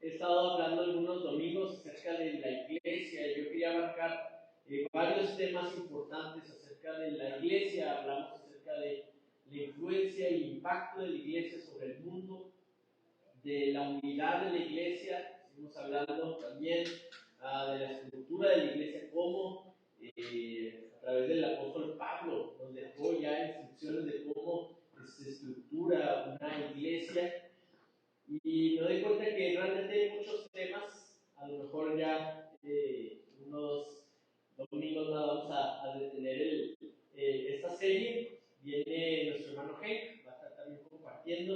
he estado hablando algunos domingos acerca de la iglesia. Yo quería abarcar varios temas importantes acerca de la iglesia. Hablamos acerca de la influencia y el impacto de la iglesia sobre el mundo, de la unidad de la iglesia. Seguimos hablando también de la estructura de la iglesia, cómo a través del apóstol Pablo nos dejó ya instrucciones de cómo se estructura una iglesia. Y me doy cuenta que realmente hay muchos temas. A lo mejor ya unos domingos más vamos a detener esta serie. Viene nuestro hermano Hank, va a estar también compartiendo.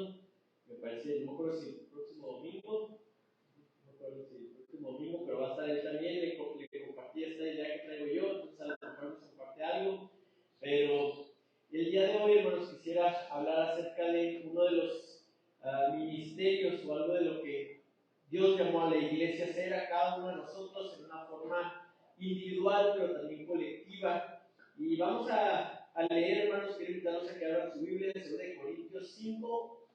Me parece, no me acuerdo si el próximo domingo, pero va a estar él también. Le compartí esta idea que traigo yo, entonces a lo mejor nos comparte algo. Pero el día de hoy, hermanos, quisiera hablar acerca de uno de los ministerios o algo de lo que Dios llamó a la iglesia a hacer a cada uno de nosotros en una forma individual, pero también colectiva. Y vamos a leer, hermanos, quiero invitarlos a que abran su Biblia en 2 Corintios 5.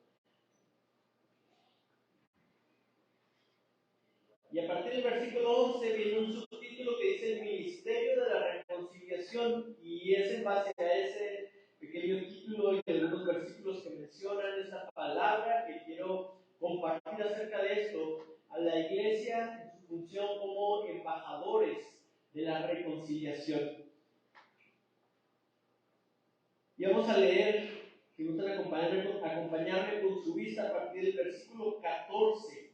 Y a partir del versículo 11 viene un subtítulo que dice el ministerio de la reconciliación, y es en base a ese pequeño título y algunos versículos que mencionan esta palabra que quiero compartir acerca de esto a la iglesia en su función como embajadores de la reconciliación. Y vamos a leer, si gustan acompañarme con su vista a partir del versículo 14.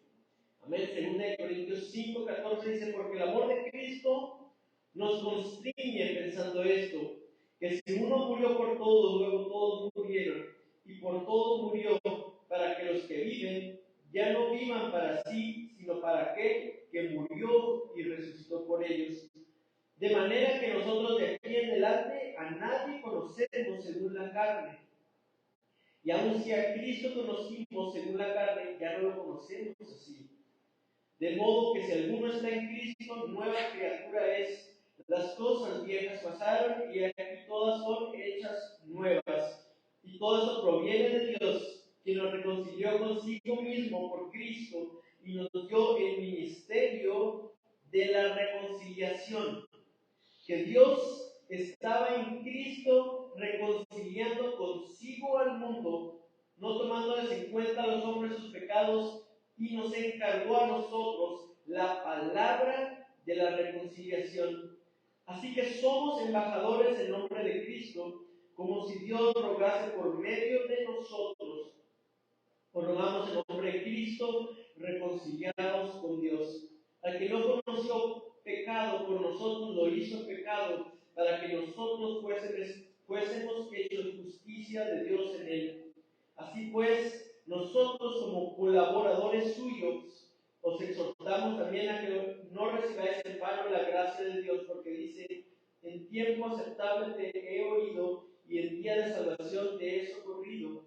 Amén. 2 Corintios 5, 14 dice: porque el amor de Cristo nos constriñe pensando esto, que si uno murió por todos, luego todos murieron, y por todos murió, para que los que viven ya no vivan para sí, sino para aquel que murió y resucitó por ellos. De manera que nosotros de aquí en adelante a nadie conocemos según la carne. Y aun si a Cristo conocimos según la carne, ya no lo conocemos así. De modo que si alguno está en Cristo, nueva criatura es. Las cosas viejas pasaron y aquí todas son hechas nuevas. Y todo eso proviene de Dios, quien nos reconcilió consigo mismo por Cristo y nos dio el ministerio de la reconciliación. Que Dios estaba en Cristo reconciliando consigo al mundo, no tomándoles en cuenta a los hombres sus pecados, y nos encargó a nosotros la palabra de la reconciliación. Así que somos embajadores en nombre de Cristo, como si Dios rogase por medio de nosotros. Os rogamos en nombre de Cristo, reconciliados con Dios. Al que no conoció pecado por nosotros, lo hizo pecado, para que nosotros fuésemos hechos justicia de Dios en él. Así pues, nosotros como colaboradores suyos, os exhortamos también a que no recibáis en vano la gracia de Dios, porque dice: en tiempo aceptable te he oído, y en día de salvación te he socorrido.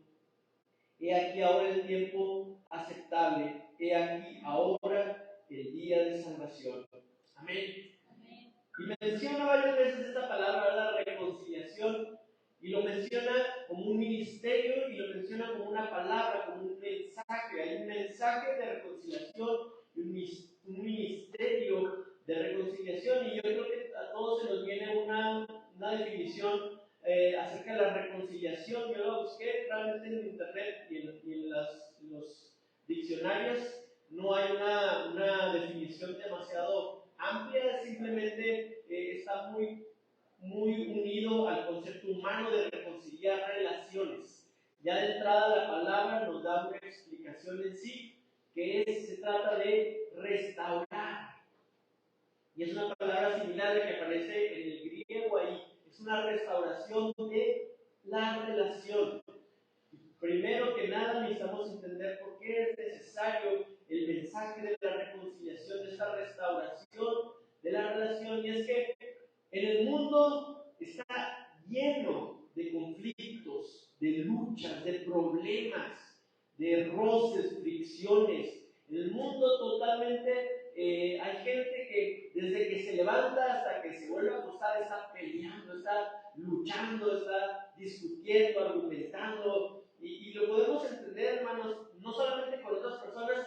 He aquí ahora el tiempo aceptable, he aquí ahora el día de salvación. Amén. Y menciona varias veces esta palabra, la reconciliación, y lo menciona como un ministerio, y lo menciona como una palabra, como un mensaje. Hay un mensaje de reconciliación y un ministerio de reconciliación, y yo creo que a todos se nos viene una definición acerca de la reconciliación. Yo la busqué realmente en internet y en los diccionarios. No hay una definición demasiado amplia, simplemente está muy unido al concepto humano de reconciliar relaciones. Ya de entrada la palabra nos da una explicación en sí, se trata de restaurar. Y es una palabra similar a la que aparece en el griego ahí. Es una restauración de la relación. Primero que nada necesitamos entender por qué es necesario el mensaje de la reconciliación, de esta restauración de la relación. Y es que en el mundo está lleno de conflictos, de luchas, de problemas, de roces, fricciones. En el mundo totalmente hay gente que desde que se levanta hasta que se vuelve a acostar está peleando, está luchando, está discutiendo, argumentando. Y lo podemos entender, hermanos, no solamente con otras personas,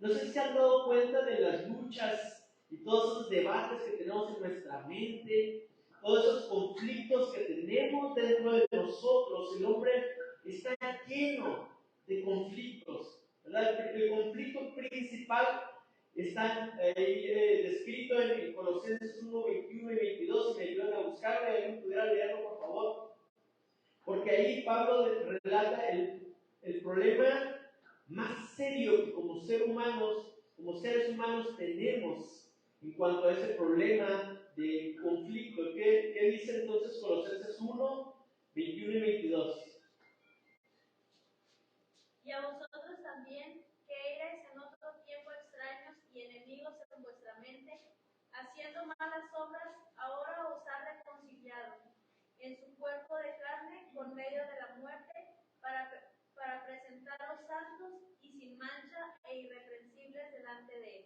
No sé si se han dado cuenta de las luchas y todos esos debates que tenemos en nuestra mente, todos esos conflictos que tenemos dentro de nosotros. El hombre está lleno de conflictos, ¿verdad? El conflicto principal está ahí descrito en Colosenses 1, 21 y 22. Si me ayudan a buscarlo, y alguien pudiera leerlo, por favor. Porque ahí Pablo relata el problema más serio que como seres humanos tenemos en cuanto a ese problema de conflicto. ¿Qué dice entonces Colosenses 1, 21 y 22? Y a vosotros también, que erais en otro tiempo extraños y enemigos en vuestra mente, haciendo malas obras, ahora os ha reconciliado en su cuerpo de carne por medio de la muerte, para presentaros santos y sin mancha e irreprensibles delante de él.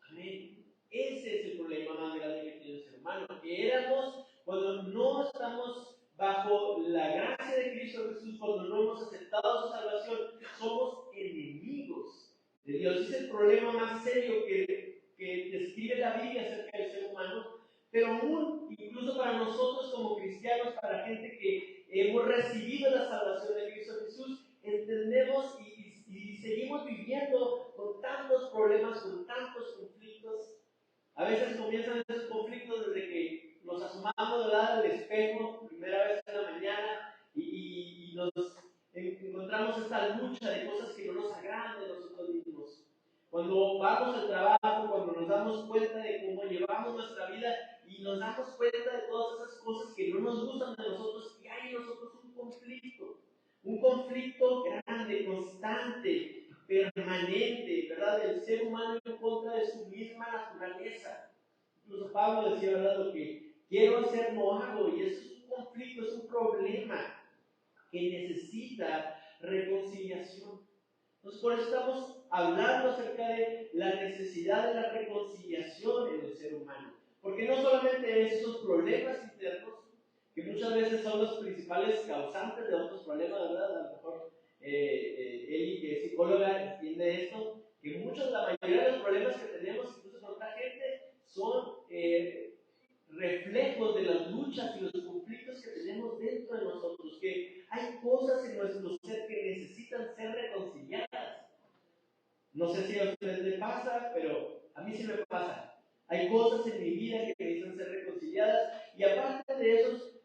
Amén. Ese es el problema más grande que tiene el ser humano, que éramos cuando no estamos bajo la gracia de Cristo Jesús, cuando no hemos aceptado su salvación, somos enemigos de Dios. Ese es el problema más serio que describe la Biblia acerca del ser humano, pero aún, incluso para nosotros como cristianos, para gente que hemos recibido la salvación de Cristo Jesús, entendemos y seguimos viviendo con tantos problemas, con tantos conflictos. A veces comienzan esos conflictos desde que nos asomamos del espejo, primera vez en la mañana, y nos encontramos esta lucha de cosas que no nos agradan de nosotros mismos. Cuando vamos al trabajo, cuando nos damos cuenta de cómo llevamos nuestra vida y nos damos cuenta de todas esas cosas que no nos gustan de nosotros, y hay en nosotros un conflicto grande, constante, permanente, ¿verdad? Del ser humano en contra de su misma naturaleza. Incluso Pablo decía, ¿verdad? Lo que quiero hacer no hago, y eso es un conflicto, es un problema que necesita reconciliación. Entonces, por eso estamos hablando acerca de la necesidad de la reconciliación en el ser humano. Porque no solamente es esos problemas internos, que muchas veces son los principales causantes de otros problemas, ¿verdad? A lo mejor Eli, que es psicóloga, entiende esto, que la mayoría de los problemas que tenemos, incluso con otra gente, son reflejos de las luchas y los conflictos que tenemos dentro de nosotros, que hay cosas en nuestro ser que necesitan ser reconciliadas. No sé si a ustedes les pasa, pero a mí sí me pasa. Hay cosas en mi vida que necesitan ser reconciliadas, y aparte de esos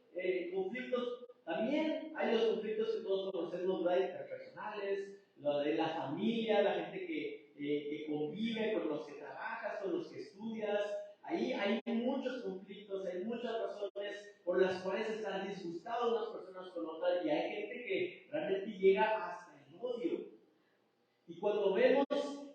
conflictos, también hay los conflictos que todos conocemos, interpersonales, lo de la familia, la gente que convive, con los que trabajas, con los que estudias. Ahí hay muchos conflictos, hay muchas razones por las cuales están disgustados unas personas con otras, y hay gente que realmente llega hasta el odio. Y cuando vemos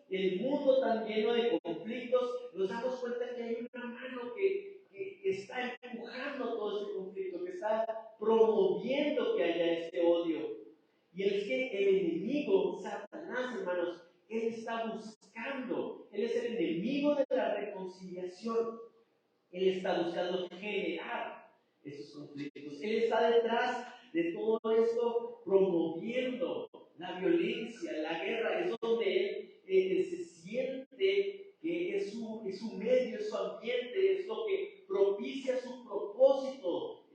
el mundo tan lleno de conflictos, nos damos cuenta que hay una mano que está empujando todo ese conflicto, que está promoviendo que haya este odio. Y es que el enemigo, Satanás, hermanos, él está buscando, él es el enemigo de la reconciliación. Él está buscando generar esos conflictos. Él está detrás de todo esto, promoviendo la violencia, la guerra. Es donde él se siente que es su medio, es su ambiente, es lo que propicia su propósito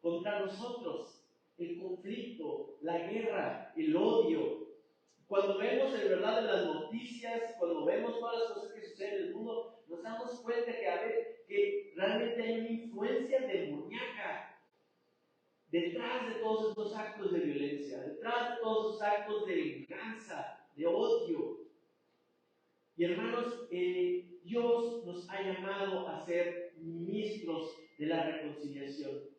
contra nosotros. El conflicto, la guerra, el odio. Cuando vemos en verdad en las noticias, cuando vemos todas las cosas que suceden en el mundo, nos damos cuenta que realmente hay una influencia demoníaca detrás de todos estos actos de violencia, detrás de todos esos actos de venganza, de odio. Y hermanos, Dios nos ha llamado a ser ministros de la reconciliación.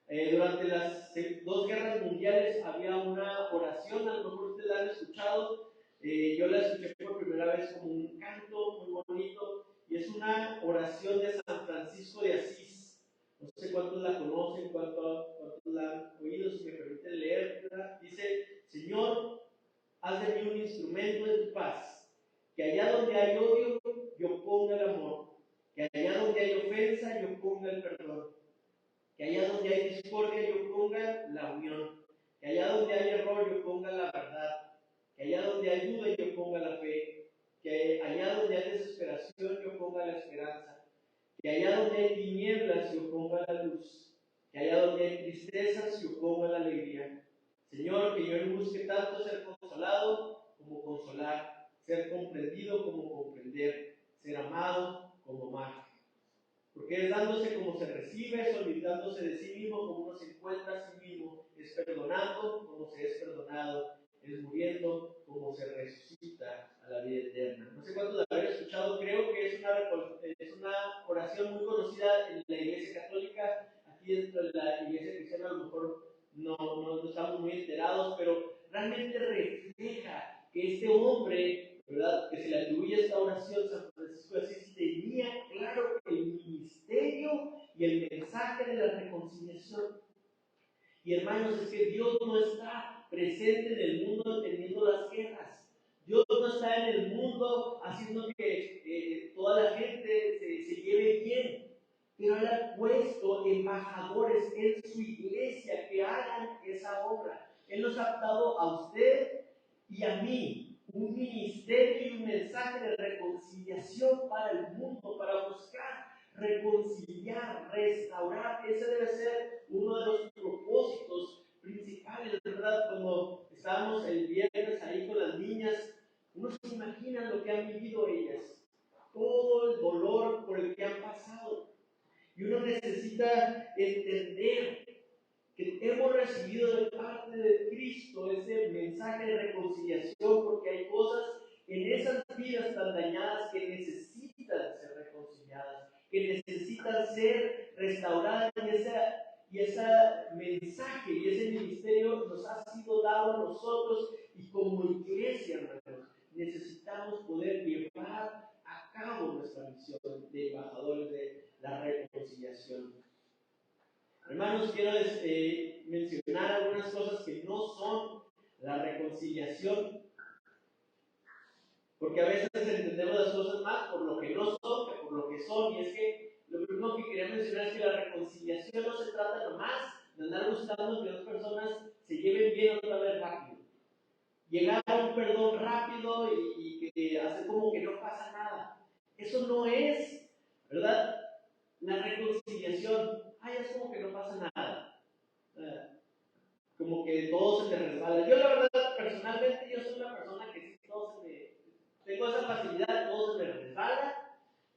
Durante las dos guerras mundiales había una oración, a lo mejor ustedes la han escuchado. Yo la escuché por primera vez como un canto muy bonito, y es una oración de San Francisco de Asís. No sé cuántos la conocen, cuántos la han oído, si me permiten leerla. Dice: Señor, haz de mí un instrumento de tu paz, que allá donde hay odio, yo ponga el amor, que allá donde hay ofensa, yo ponga el perdón, que allá donde hay discordia yo ponga la unión, que allá donde hay error yo ponga la verdad, que allá donde hay duda yo ponga la fe, que allá donde hay desesperación yo ponga la esperanza, que allá donde hay tinieblas yo ponga la luz, que allá donde hay tristezas yo ponga la alegría. Señor, que yo no busque tanto ser consolado como consolar, ser comprendido como comprender, ser amado como amar. Porque es dándose como se recibe, es olvidándose de sí mismo como uno se encuentra a sí mismo, es perdonando como se es perdonado, es muriendo como se resucita a la vida eterna. No sé cuántos de haber escuchado, creo que es una oración muy conocida en la Iglesia Católica. Aquí dentro de la Iglesia Cristiana a lo mejor no estamos muy enterados, pero realmente refleja que este hombre, ¿verdad?, que se le atribuye esta oración, San Francisco de Asís, tenía claro el ministerio y el mensaje de la reconciliación. Y hermanos, es que Dios no está presente en el mundo teniendo las guerras. Dios no está en el mundo haciendo que toda la gente se lleve bien. Pero Él ha puesto embajadores en su iglesia que hagan esa obra. Él nos ha dado a usted y a mí un ministerio y un mensaje de reconciliación para el mundo, para buscar reconciliar, restaurar. Ese debe ser uno de los propósitos principales, ¿verdad? Como estábamos el viernes ahí con las niñas, uno se imagina lo que han vivido ellas, todo el dolor por el que han pasado. Y uno necesita entender que hemos recibido de parte de Cristo ese mensaje de reconciliación, porque hay cosas en esas vidas tan dañadas que necesitan ser reconciliadas, que necesitan ser restauradas, y ese mensaje y ese ministerio nos ha sido dado a nosotros, y como iglesia, hermanos, necesitamos poder llevar a cabo nuestra misión de embajadores de la reconciliación. Hermanos, quiero mencionar algunas cosas que no son la reconciliación, porque a veces entendemos las cosas más por lo que no son que por lo que son. Y es que lo primero que quería mencionar es que la reconciliación no se trata nomás de andar buscando que dos personas se lleven bien otra vez rápido. Llegar a un perdón rápido y que hacer como que no pasa nada. Eso no es, ¿verdad?, la reconciliación. Ay, es como que no pasa nada. Como que todo se te resbala. Yo la verdad, personalmente, yo soy una persona que sí, tengo esa facilidad, todo se me resbala,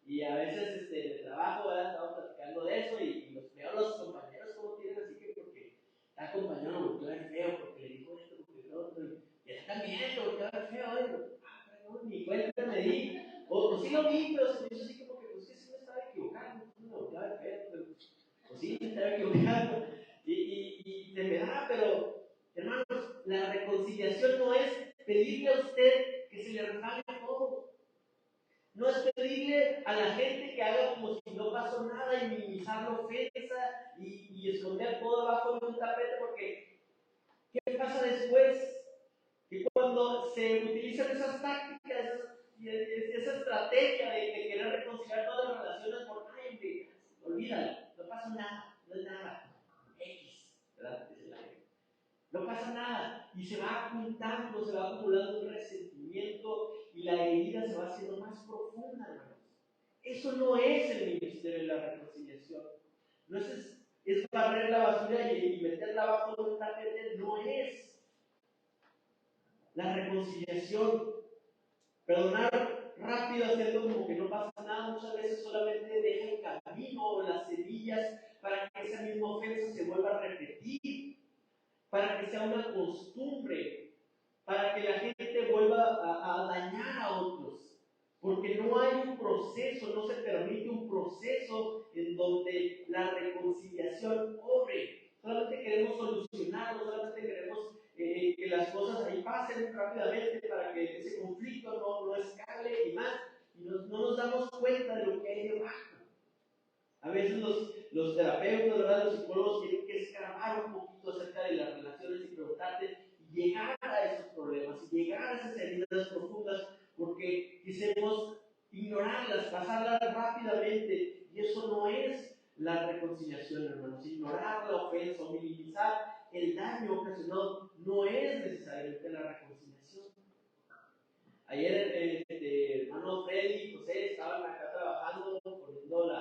y a veces en el trabajo, ¿verdad?, estamos platicando de eso, y los veo a los compañeros como tienen así que porque está compañero lo volteó a ver feo, porque le dijo esto, porque lo otro, y él también lo volteó a ver feo, no, ni cuenta me di, o sí lo vi, pero se me hizo así como que, pues que sí me estaba equivocando, no me volteó a ver feo, pero pues sí me estaba equivocando. Y de verdad, pero hermanos, la reconciliación no es pedirle a usted que se le resbale todo. No es pedirle a la gente que haga como si no pasó nada y minimizar la ofensa y esconder todo abajo de un tapete, porque ¿qué pasa después? Que cuando se utilizan esas tácticas, esa estrategia de querer reconciliar todas las relaciones por, ay, hombre, olvídalo, no pasa nada, no es nada, X, ¿verdad? No pasa nada, y se va juntando, se va acumulando un resentimiento y la herida se va haciendo más profunda, hermanos. Eso no es el ministerio de la reconciliación. No es barrer la basura y meterla abajo de un tapete, no es la reconciliación. Perdonar rápido, haciendo como que no pasa nada, muchas veces solamente deja el camino o las semillas para que esa misma ofensa se vuelva a repetir, para que sea una costumbre, para que la gente vuelva a dañar a otros. Porque no hay un proceso, no se permite un proceso en donde la reconciliación obre. Solamente queremos solucionarlo, solamente queremos que las cosas ahí pasen rápidamente para que ese conflicto no escale y más. Y no nos damos cuenta de lo que hay debajo. A veces los terapeutas, ¿verdad?, los psicólogos tienen que escarbar un poquito acerca de las relaciones y preguntarte y llegar a esos problemas, y llegar a esas heridas profundas, porque quisimos ignorarlas, pasarlas rápidamente, y eso no es la reconciliación, hermanos. Ignorar la ofensa o minimizar el daño ocasionado no es necesariamente la reconciliación. Ayer hermano Freddy y José estaban acá trabajando, poniendo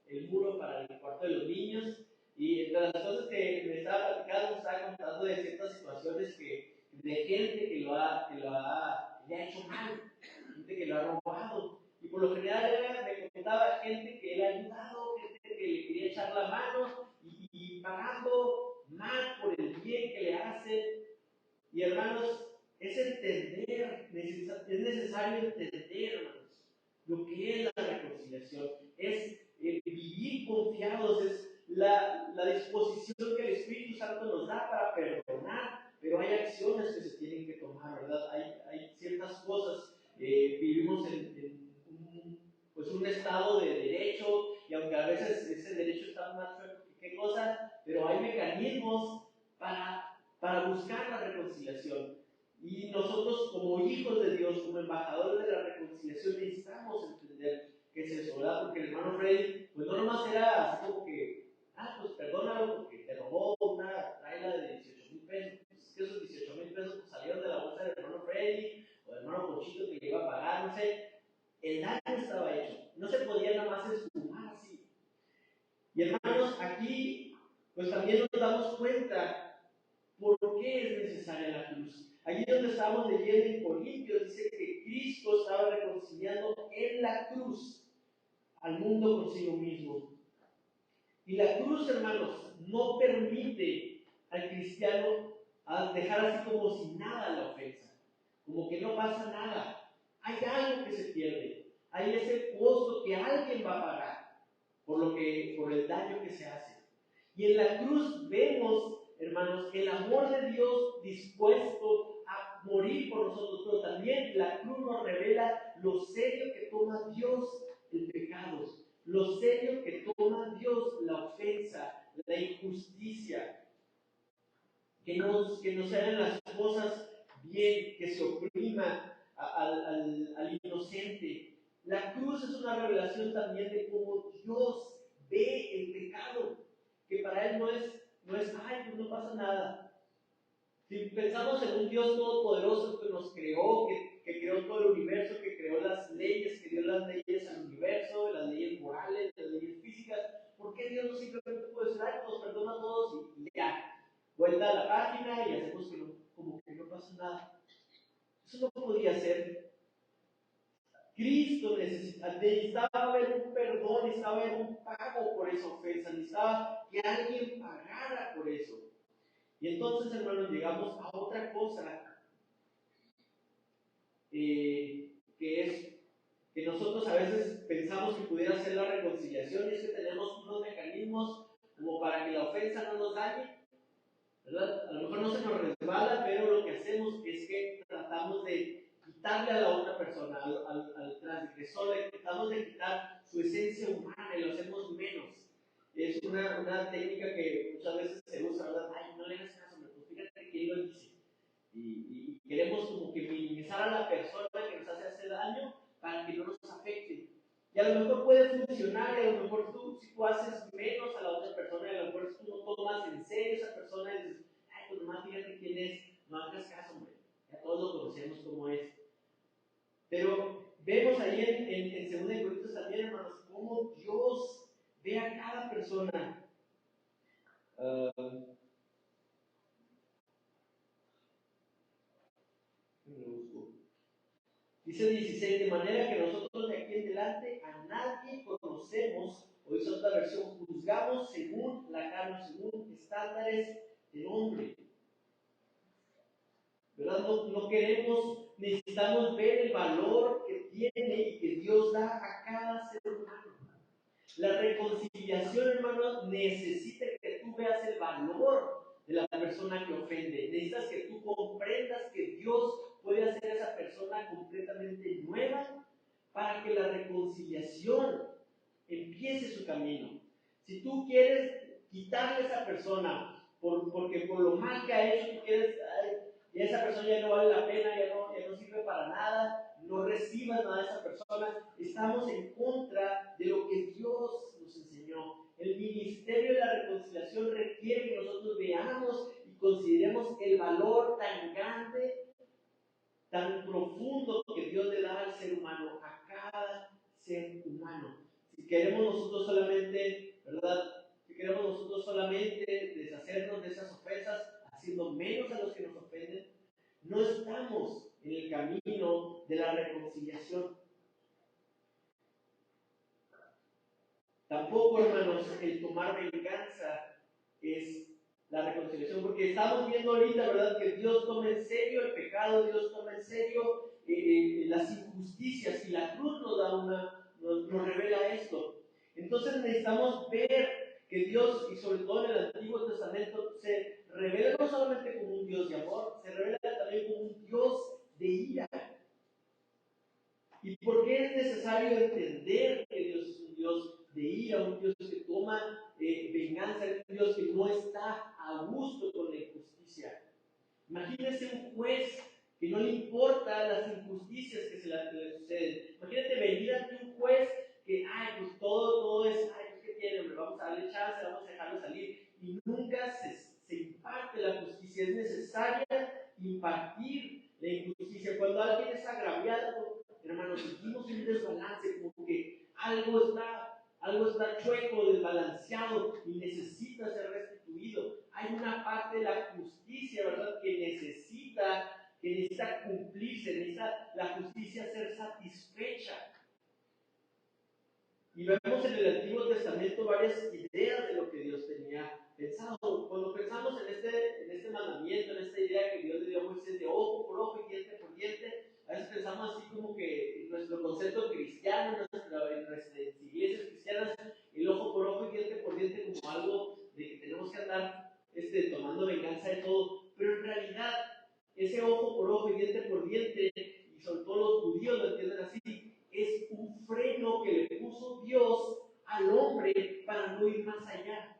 el muro para el cuarto de los niños. Y entre las cosas que me estaba platicando, me estaba contando de ciertas situaciones de gente que le ha hecho mal, gente que lo ha robado. Y por lo general me contaba gente que le ha ayudado, gente que le quería echar la mano y pagando mal por el bien que le hacen. Y hermanos, es entender, es necesario entender, hermanos, lo que es la reconciliación. Es vivir confiados, es la disposición que el Espíritu Santo nos da para perdonar, pero hay acciones que se tienen que tomar, ¿verdad? Hay ciertas cosas, vivimos en pues un estado de derecho, y aunque a veces ese derecho está más fuerte que qué cosa, pero hay mecanismos para buscar la reconciliación. Y nosotros como hijos de Dios, como embajadores de la reconciliación, necesitamos entender qué es eso, ¿verdad? Porque el hermano Freddy, pues no nomás era así como que, pues perdónalo porque te robó una traila de 18,000 pesos. Pues que esos 18,000 pesos pues, salieron de la bolsa del hermano Freddy o del hermano Pochito que le iba a pagar, no sé. El daño estaba hecho. No se podía nada más esfumar así. Y hermanos, aquí pues también nos damos cuenta ¿por qué es necesaria la cruz? Allí donde estamos leyendo en Corintios, dice que Cristo estaba reconciliando en la cruz al mundo consigo mismo. Y la cruz, hermanos, no permite al cristiano dejar así como si nada la ofensa, como que no pasa nada. Hay algo que se pierde, hay ese costo que alguien va a pagar por el daño que se hace. Y en la cruz vemos, hermanos, el amor de Dios dispuesto a morir por nosotros, pero también la cruz nos revela lo serio que toma Dios el pecado, lo serio que toma Dios la ofensa, la injusticia, que nos hagan las cosas bien, que se oprima al inocente. La cruz es una revelación también de cómo Dios ve el pecado, que para Él no es ay, pues no pasa nada. Si pensamos en un Dios todopoderoso que nos creó, que creó todo el universo, que creó las leyes, que dio las leyes al universo, las leyes morales, las leyes físicas, ¿por qué Dios no simplemente puede decir, ay, nos perdona a todos y ya? Vuelta a la página y hacemos como que no pasa nada. Eso no podía ser. Cristo necesitaba ver un perdón, necesitaba ver un pago por esa ofensa, necesitaba que alguien pagara por eso. Y entonces, hermanos, llegamos a otra cosa que es que nosotros a veces pensamos que pudiera ser la reconciliación, y es que tenemos unos mecanismos como para que la ofensa no nos dañe, ¿verdad? A lo mejor no se nos resbala, pero lo que hacemos es que tratamos de quitarle a la otra persona, al transgresor, le tratamos de quitar su esencia humana y lo hacemos menos. Es una técnica que muchas veces se usa, ¿verdad? Ay, no le hagas caso, pues fíjate quién lo dice. Y queremos como que minimizar a la persona que nos hace daño para que no nos afecte. Y a lo mejor puede funcionar, y a lo mejor si tú haces menos a la otra persona, y a lo mejor tú no tomas en serio a esa persona y dices, ay, pues nomás fíjate quién es, no hagas caso, hombre, ya todos lo conocemos cómo es. Pero vemos ahí en 2 Corintios también, hermanos, cómo Dios ve a cada persona. Dice 16, de manera que nosotros de aquí en adelante a nadie conocemos, o dice otra versión, juzgamos según la carne, según estándares del hombre. ¿Verdad? No queremos, necesitamos ver el valor que tiene y que Dios da a cada ser humano. La reconciliación, hermano, necesita que tú veas el valor de la persona que ofende. Necesitas que tú comprendas que Dios puede hacer a esa persona completamente nueva para que la reconciliación empiece su camino. Si tú quieres quitarle a esa persona porque por lo mal que ha hecho, tú quieres, y esa persona ya no vale la pena, ya no sirve para nada, no recibas nada de esa persona, estamos en contra de lo que Dios nos enseñó. El ministerio de la reconciliación requiere que nosotros veamos y consideremos el valor tan grande tan profundo que Dios le da al ser humano, a cada ser humano. Si queremos nosotros solamente, ¿verdad? Si queremos nosotros solamente deshacernos de esas ofensas, haciendo menos a los que nos ofenden, no estamos en el camino de la reconciliación. Tampoco, hermanos, el tomar venganza es la reconciliación, porque estamos viendo ahorita, ¿verdad?, que Dios toma en serio el pecado, Dios toma en serio las injusticias, y la cruz nos revela esto. Entonces necesitamos ver que Dios, y sobre todo en el Antiguo Testamento, se revela no solamente como un Dios de amor, se revela también como un Dios de ira. ¿Y por qué es necesario entender que Dios es un Dios de ira, un Dios que toma venganza, un Dios que no está a gusto con la injusticia? Imagínese un juez que no le importa las injusticias que le suceden. Imagínate venir ante un juez que, pues todo es, pues, ¿qué tiene? Hombre, vamos a darle chance, vamos a dejarlo salir. Y nunca se imparte la justicia. Es necesaria impartir la injusticia. Cuando alguien es agraviado, hermanos, sentimos un desbalance, como que algo está chueco, desbalanceado y necesita ser restituido. Hay una parte de la justicia, ¿verdad?, que necesita cumplirse, necesita la justicia ser satisfecha. Y vemos en el Antiguo Testamento varias ideas de lo que Dios tenía pensado. Cuando pensamos en este mandamiento, en esta idea que Dios le dio a Moisés de ojo por ojo y diente por diente, a veces pensamos así como que nuestro concepto cristiano, en nuestras iglesias cristianas, el ojo por ojo y diente por diente como algo de que tenemos que andar tomando venganza de todo. Pero en realidad, ese ojo por ojo y diente por diente, y sobre todo los judíos lo entienden así, es un freno que le puso Dios al hombre para no ir más allá.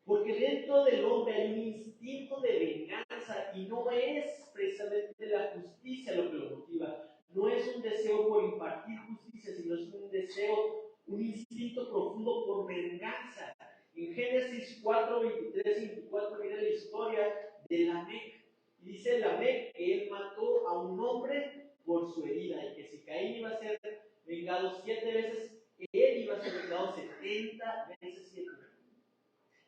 Porque dentro del hombre hay un instinto de venganza y no es precisamente la justicia lo que lo motiva. No es un deseo por impartir justicia, sino es un deseo, un instinto profundo por venganza. En Génesis 4, 23 y 24 viene la historia de Lamec. Y dice Lamec que él mató a un hombre por su herida y que si Caín iba a ser vengado 7 veces, él iba a ser vengado 70 veces 7.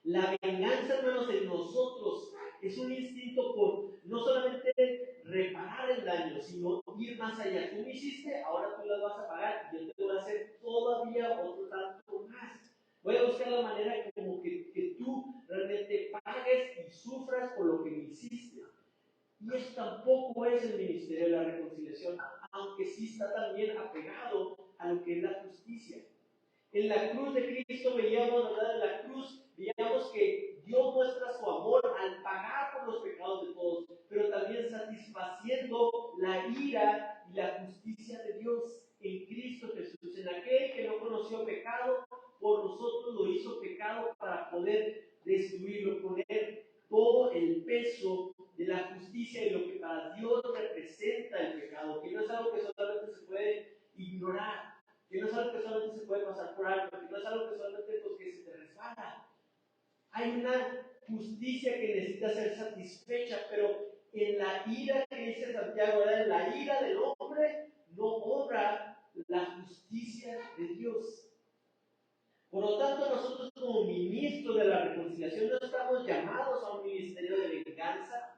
La venganza, hermanos, en nosotros es un instinto por no solamente reparar el daño, sino ir más allá. Tú me hiciste, ahora tú las vas a pagar y yo te voy a hacer todavía otro tanto más. Voy a buscar la manera como que tú realmente pagues y sufras por lo que me hiciste. Y eso tampoco es el ministerio de la reconciliación, aunque sí está también apegado a lo que es la justicia. En la cruz de Cristo veíamos, ¿verdad? En la cruz veíamos que Dios muestra su amor al pagar por los pecados de todos, pero también satisfaciendo la ira y la justicia de Dios en Cristo Jesús. En aquel que no conoció pecado, por nosotros lo hizo pecado para poder destruirlo, poner todo el peso de la justicia y lo que para Dios representa el pecado, que no es algo que solamente se puede ignorar, que no es algo que solamente se puede pasar por alto, que no es algo que solamente pues, que se te resbala. Hay una justicia que necesita ser satisfecha, pero en la ira que dice Santiago, ¿verdad?, en la ira del hombre no obra la justicia de Dios. Por lo tanto, nosotros como ministros de la reconciliación no estamos llamados a un ministerio de venganza,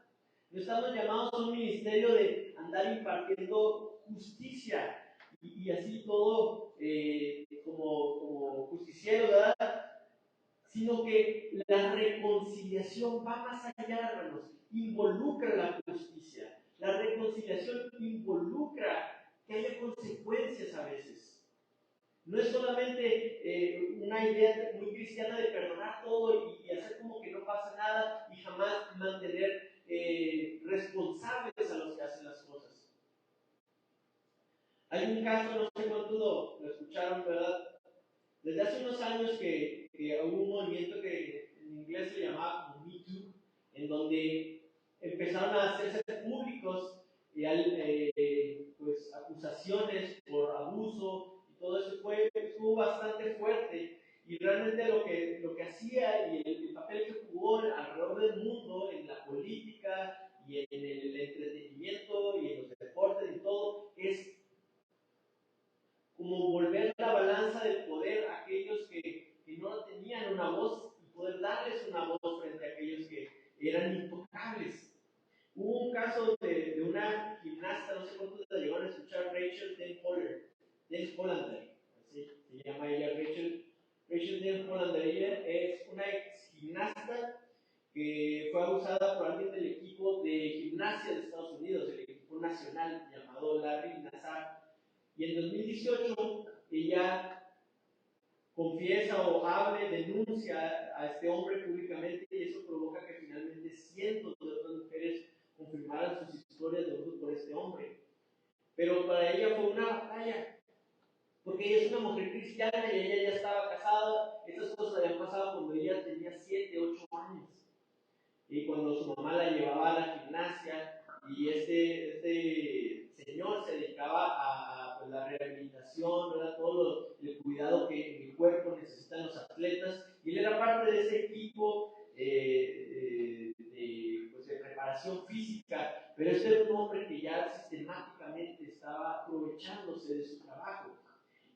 no estamos llamados a un ministerio de andar impartiendo justicia y así todo como justiciero, ¿verdad? Sino que la reconciliación va más allá, hermanos, involucra la justicia. La reconciliación involucra que haya consecuencias a veces. No es solamente una idea muy cristiana de perdonar todo y hacer como que no pasa nada y jamás mantener responsables a los que hacen las cosas. Hay un caso, no sé cuánto lo escucharon, ¿verdad? Desde hace unos años que hubo un movimiento que en inglés se llamaba como Me Too, en donde empezaron a hacerse públicos pues, acusaciones por abuso y todo eso estuvo bastante fuerte. Y realmente lo que hacía y el papel que jugó alrededor del mundo, en la política y en el entretenimiento y en los deportes se llama ella Rachel Nell Holland. Ella es una ex gimnasta que fue abusada por alguien del equipo de gimnasia de Estados Unidos, el equipo nacional llamado Larry Nassar. Y en 2018 ella confiesa o denuncia a este hombre públicamente, y eso provoca que finalmente cientos de otras mujeres confirmaran sus historias de abuso por este hombre. Pero para ella fue una batalla, porque ella es una mujer cristiana y ella ya estaba casada. Estas cosas habían pasado cuando ella tenía 7, 8 años. Y cuando su mamá la llevaba a la gimnasia, y este señor se dedicaba a pues, la rehabilitación, ¿verdad? Todo el cuidado que el cuerpo necesitan los atletas, y él era parte de ese equipo pues, de preparación física, pero este era un hombre que ya sistemáticamente estaba aprovechándose de su trabajo.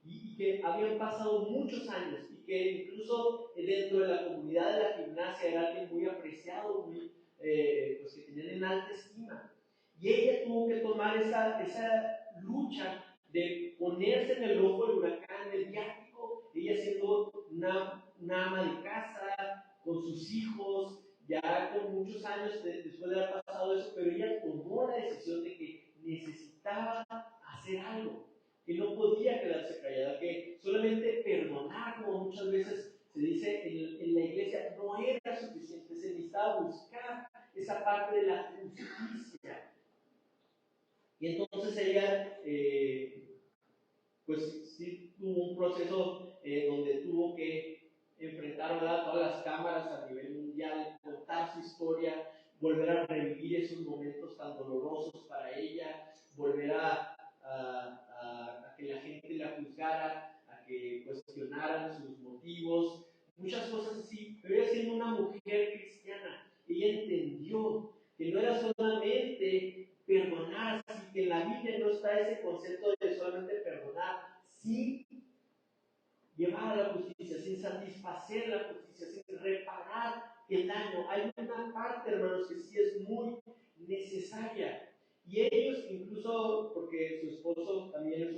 Y que habían pasado muchos años, y que incluso dentro de la comunidad de la gimnasia era alguien muy apreciado, pues que tenían en alta estima. Y ella tuvo que tomar esa lucha de ponerse en el ojo del huracán mediático, ella siendo una ama de casa, con sus hijos, ya con muchos años después de haber pasado eso, pero ella tomó la decisión de que necesitaba hacer algo, que no podía quedarse callada, que solamente perdonar, como muchas veces se dice en la iglesia, no era suficiente, se necesitaba buscar esa parte de la justicia. Y entonces ella, pues sí tuvo un proceso donde tuvo que enfrentar, ¿verdad?, todas las cámaras a nivel mundial, contar su historia, volver a revivir esos momentos tan dolorosos para ella, volver a que la gente la juzgara, a que cuestionaran sus motivos, muchas cosas así. Pero ella, siendo una mujer cristiana, ella entendió que no era solamente perdonar, así que en la Biblia no está ese concepto de solamente perdonar, sin llevar a la justicia, sin satisfacer la justicia, sin reparar el daño. Hay una parte, hermanos, que sí es muy necesaria. Y ellos, incluso porque su esposo también es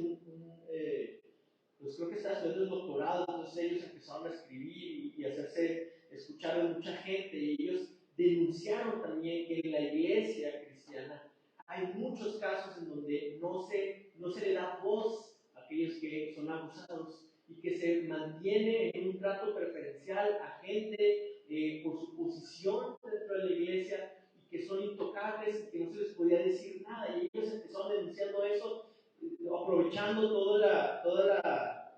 pues creo que está estudiando el doctorado, entonces ellos empezaron a escribir y hacerse escuchar de mucha gente, y ellos denunciaron también que en la iglesia cristiana hay muchos casos en donde no se le da voz a aquellos que son abusados, y que se mantiene en un trato preferencial a gente por su posición dentro de la iglesia, y que son intocables y que no se les podía decir nada. Y ellos empezaron denunciando eso, aprovechando toda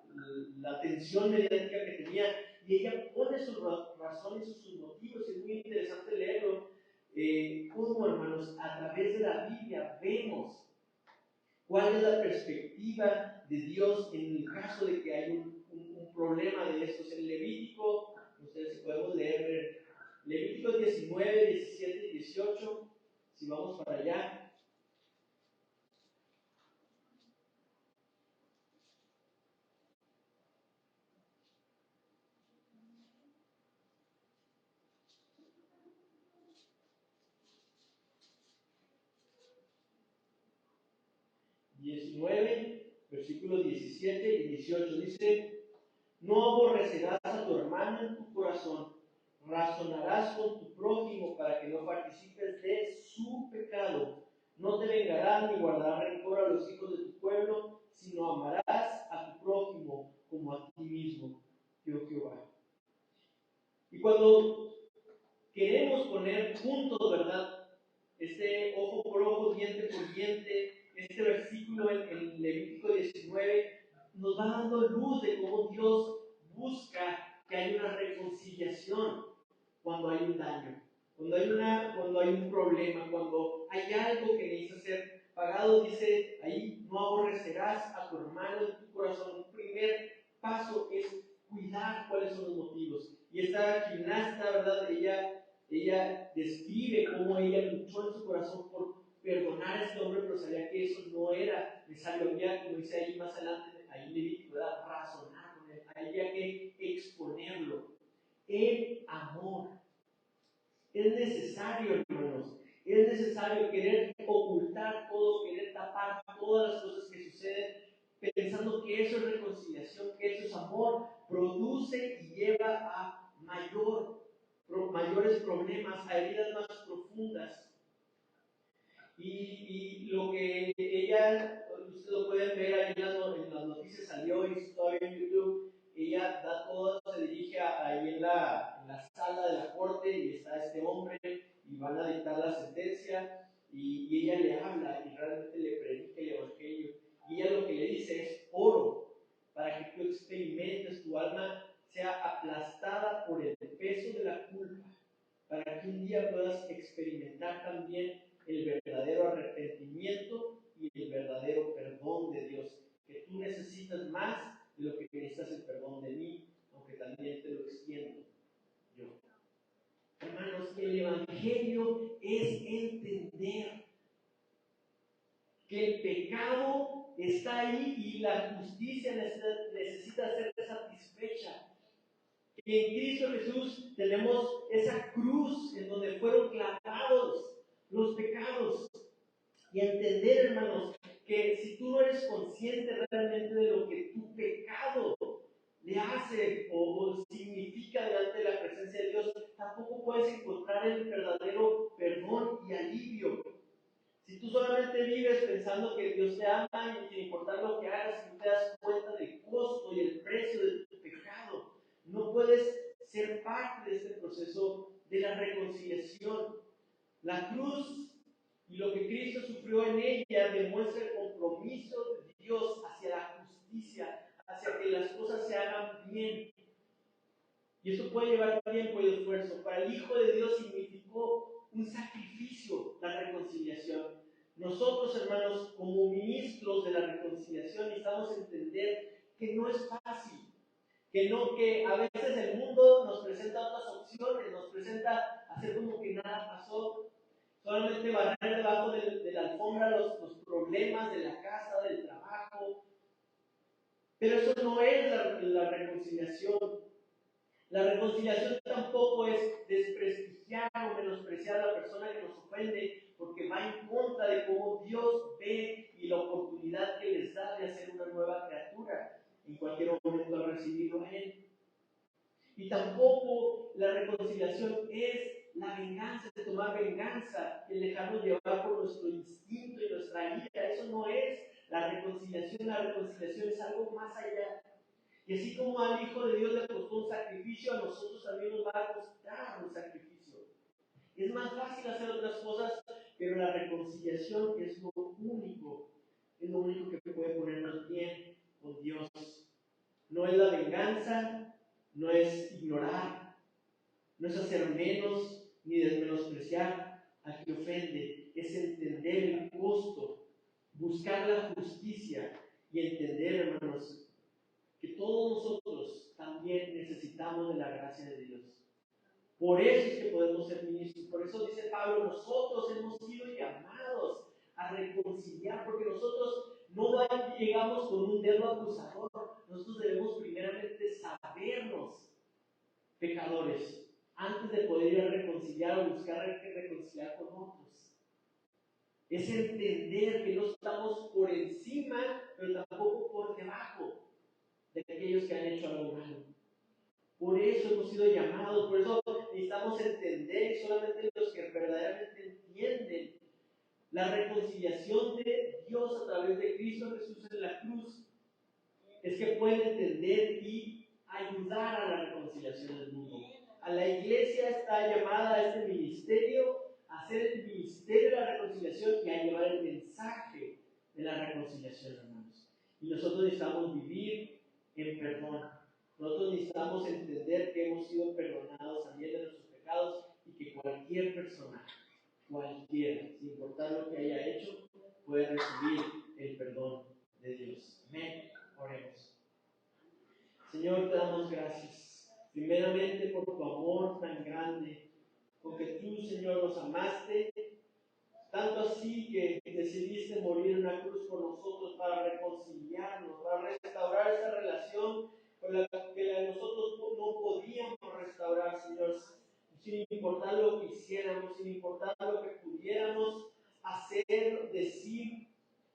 la tensión mediática que tenía, y ella pone sus razones y sus motivos. Es muy interesante leerlo, cómo, hermanos, a través de la Biblia vemos cuál es la perspectiva de Dios en el caso de que hay un problema de estos. En Levítico, ustedes si podemos leer Levítico 19, 17 y 18, si vamos para allá. Versículos 17 y 18, dice: no aborrecerás a tu hermano en tu corazón, razonarás con tu prójimo para que no participes de su pecado, no te vengarás ni guardarás rencor a los hijos de tu pueblo, sino amarás a tu prójimo como a ti mismo, yo Jehová. Y cuando queremos poner juntos, ¿verdad?, este ojo por ojo, diente por diente, este versículo en Levítico 19 nos va dando luz de cómo Dios busca que haya una reconciliación cuando hay un daño, cuando hay un problema, cuando hay algo que necesita ser pagado. Dice ahí: no aborrecerás a tu hermano en tu corazón. Un primer paso es cuidar cuáles son los motivos. Y esta gimnasta, ¿verdad?, ella describe cómo ella luchó en su corazón por perdonar a este hombre, pero sabía que eso no era necesario. Había, como dice ahí más adelante, ahí Levítico, ¿verdad?, razonar con él, había que exponerlo. El amor es necesario, hermanos. Es necesario querer ocultar todo, querer tapar todas las cosas que suceden, pensando que eso es reconciliación, amor produce y lleva a mayores problemas, a heridas más profundas. Y lo que ella, ustedes lo pueden ver ahí en las noticias, salió y todavía en YouTube, ella da todo, se dirige ahí en la sala de la corte y está este hombre y van a dictar la sentencia y ella le habla y realmente le predica el evangelio. Y ella lo que le dice es: oro para que tú experimentes, tu alma sea aplastada por el peso de la culpa, para que un día puedas experimentar también el verdadero arrepentimiento y el verdadero perdón de Dios, que tú necesitas más de lo que necesitas el perdón de mí, aunque también te lo extiendo yo. Hermanos, el Evangelio es entender que el pecado está ahí y la justicia necesita ser satisfecha. Que en Cristo Jesús tenemos esa cruz en donde fueron clavados los pecados. Y entender, hermanos, que si tú no eres consciente realmente de lo que tu pecado le hace o significa delante de la presencia de Dios, tampoco puedes encontrar el verdadero perdón y alivio. Si tú solamente vives pensando que Dios te ama y sin importar lo que hagas, si no te das cuenta del costo y el precio de tu pecado, no puedes ser parte de este proceso de la reconciliación. La cruz y lo que Cristo sufrió en ella demuestra el compromiso de Dios hacia la justicia, hacia que las cosas se hagan bien. Y eso puede llevar tiempo y esfuerzo. Para el Hijo de Dios significó un sacrificio la reconciliación. Nosotros, hermanos, como ministros de la reconciliación, necesitamos entender que no es fácil, que a veces el mundo nos presenta otras opciones, nos presenta hacer como que nada pasó, solamente barrer debajo de la alfombra los problemas de la casa, del trabajo. Pero eso no es la reconciliación. La reconciliación tampoco es desprestigiar o menospreciar a la persona que nos ofende, porque va en contra de cómo Dios ve y la oportunidad que les da de hacer una nueva criatura en cualquier momento al recibirlo a Él. Y tampoco la reconciliación es la venganza, de tomar venganza, el dejarnos llevar por nuestro instinto y nuestra ira. Eso no es la reconciliación. La reconciliación es algo más allá. Y así como al Hijo de Dios le costó un sacrificio, a nosotros también nos va a costar un sacrificio. Es más fácil hacer otras cosas, pero la reconciliación es lo único que puede ponernos bien con Dios. No es la venganza, no es ignorar, no es hacer menos ni desmenospreciar al que ofende, es entender el costo, buscar la justicia y entender, hermanos, que todos nosotros también necesitamos de la gracia de Dios. Por eso es que podemos ser ministros. Por eso dice Pablo, nosotros hemos sido llamados a reconciliar, porque nosotros no llegamos con un dedo acusador. Nosotros debemos primeramente sabernos pecadores antes de poder ir a reconciliar o buscar reconciliar con otros. Es entender que no estamos por encima, pero tampoco por debajo de aquellos que han hecho algo malo. Por eso hemos sido llamados, por eso necesitamos entender, y solamente los que verdaderamente entienden la reconciliación de Dios a través de Cristo Jesús en la cruz, es que pueden entender y ayudar a la reconciliación del mundo. A la iglesia está llamada a este ministerio, a hacer el ministerio de la reconciliación y a llevar el mensaje de la reconciliación, hermanos. Y nosotros necesitamos vivir en perdón. Nosotros necesitamos entender que hemos sido perdonados también de nuestros pecados y que cualquier persona, cualquiera, sin importar lo que haya hecho, puede recibir el perdón de Dios. Amén. Oremos. Señor, te damos gracias, primeramente por tu amor tan grande, porque tú, Señor, nos amaste, tanto así que decidiste morir en una cruz por nosotros para reconciliarnos, para restaurar esa relación con la que nosotros no podíamos restaurar, Señor, sin importar lo que hiciéramos, sin importar lo que pudiéramos hacer, decir,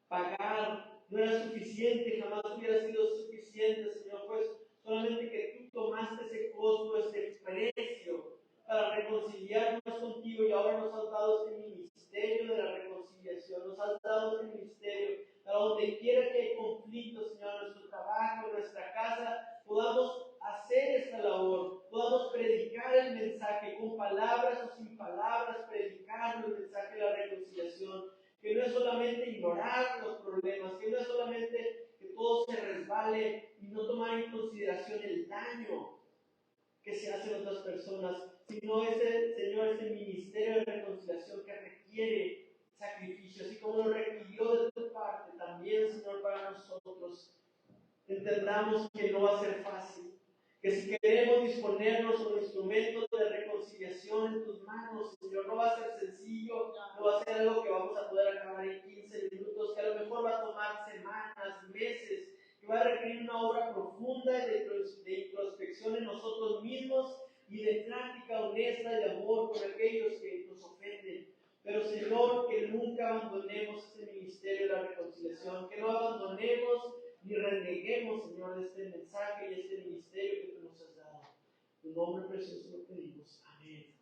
pagar. No era suficiente, jamás hubiera sido suficiente, Señor, pues podamos hacer esta labor, podamos predicar el mensaje con palabras o sin palabras, predicando el mensaje de la reconciliación, que no es solamente ignorar los problemas, que no es solamente que todo se resbale y no tomar en consideración el daño que se hace a otras personas, sino ese, Señor, ese ministerio de reconciliación que requiere sacrificio, así como lo requirió de tu parte, también, Señor, para nosotros. Entendamos que no va a ser fácil, que si queremos disponernos como instrumentos de reconciliación en tus manos, Señor, no va a ser sencillo, no va a ser algo que vamos a poder acabar en 15 minutos, que a lo mejor va a tomar semanas, meses, que va a requerir una obra profunda de introspección en nosotros mismos y de práctica honesta de amor por aquellos que nos ofenden. Pero, Señor, que nunca abandonemos este ministerio de la reconciliación, que no abandonemos ni reneguemos, Señor, de este mensaje y este ministerio que tú nos has dado. En tu nombre precioso lo pedimos. Amén.